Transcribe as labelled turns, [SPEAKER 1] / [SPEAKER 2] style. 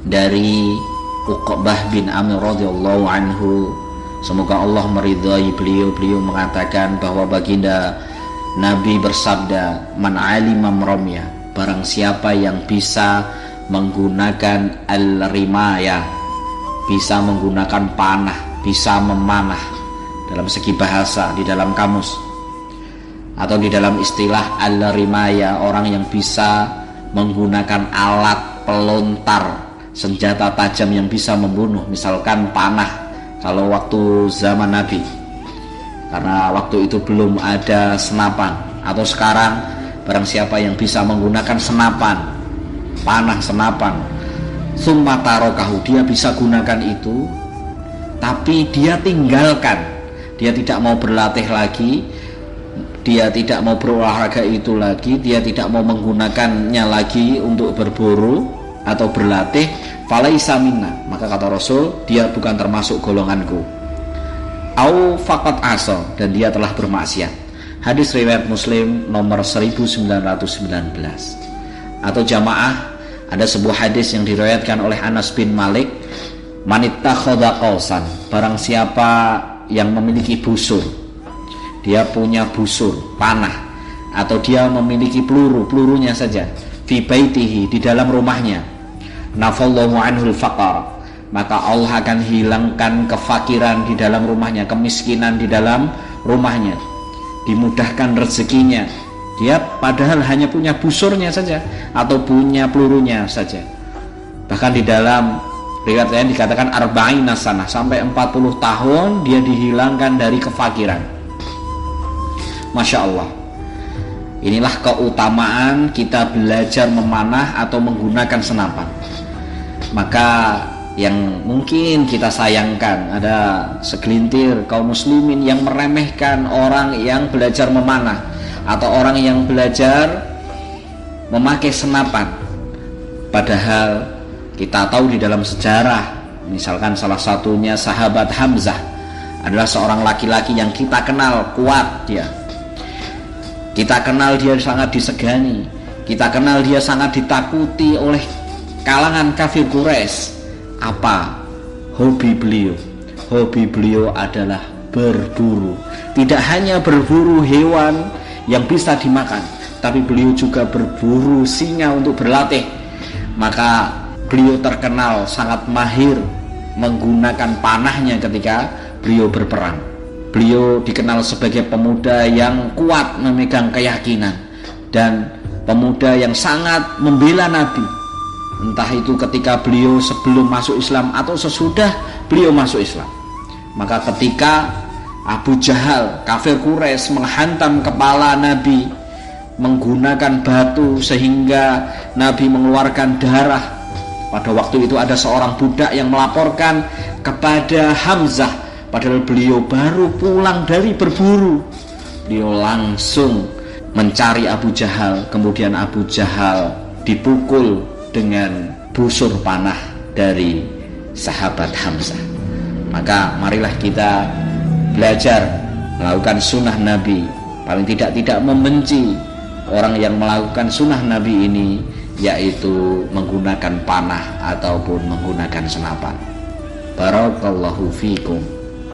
[SPEAKER 1] dari Uqbah bin Amir radhiyallahu anhu, semoga Allah meridhai beliau mengatakan bahwa baginda Nabi bersabda, man alima ramya, barang siapa yang bisa menggunakan al-rimaya, bisa menggunakan panah, bisa memanah, dalam segi bahasa di dalam kamus atau di dalam istilah al-rimaya, orang yang bisa menggunakan alat pelontar senjata tajam yang bisa membunuh, misalkan panah kalau waktu zaman Nabi, karena waktu itu belum ada senapan. Atau sekarang barang siapa yang bisa menggunakan senapan, panah senapan, summa tarokahu, dia bisa gunakan itu tapi dia tinggalkan, dia tidak mau berlatih lagi, dia tidak mau berolahraga itu lagi, dia tidak mau menggunakannya lagi untuk berburu atau berlatih, falaisa minna, maka kata Rasul, dia bukan termasuk golonganku. Au faqat asa, dan dia telah bermaksiat. Hadis riwayat Muslim nomor 1919. Atau jamaah, ada sebuah hadis yang diriwayatkan oleh Anas bin Malik, manittakhadha qausan, barang siapa yang memiliki busur, dia punya busur panah, atau dia memiliki pelurunya saja, fi baitihi, di dalam rumahnya, nafallahu anhul faqar, maka Allah akan hilangkan kefakiran di dalam rumahnya, kemiskinan di dalam rumahnya, dimudahkan rezekinya. Dia padahal hanya punya busurnya saja atau punya pelurunya saja. Bahkan di dalam riwayat lain dikatakan arba'ina sanah, sampai 40 tahun dia dihilangkan dari kefakiran. Masya Allah. Inilah keutamaan kita belajar memanah atau menggunakan senapan. Maka yang mungkin kita sayangkan, ada segelintir kaum muslimin yang meremehkan orang yang belajar memanah atau orang yang belajar memakai senapan. Padahal kita tahu di dalam sejarah, misalkan salah satunya sahabat Hamzah adalah seorang laki-laki yang kita kenal kuat dia. Kita kenal dia sangat disegani, kita kenal dia sangat ditakuti oleh kalangan kafir Quraisy. Apa hobi beliau? Hobi beliau adalah berburu. Tidak hanya berburu hewan yang bisa dimakan, tapi beliau juga berburu singa untuk berlatih. Maka beliau terkenal sangat mahir menggunakan panahnya ketika beliau berperang. Beliau dikenal sebagai pemuda yang kuat memegang keyakinan dan pemuda yang sangat membela Nabi. Entah itu ketika beliau sebelum masuk Islam atau sesudah beliau masuk Islam. Maka ketika Abu Jahal, kafir Quraisy, menghantam kepala Nabi menggunakan batu sehingga Nabi mengeluarkan darah, pada waktu itu ada seorang budak yang melaporkan kepada Hamzah, padahal beliau baru pulang dari berburu. Beliau langsung mencari Abu Jahal, kemudian Abu Jahal dipukul dengan busur panah dari sahabat Hamzah. Maka marilah kita belajar melakukan sunnah Nabi, paling tidak membenci orang yang melakukan sunnah Nabi ini, yaitu menggunakan panah ataupun menggunakan senapan. Barakallahu fikum.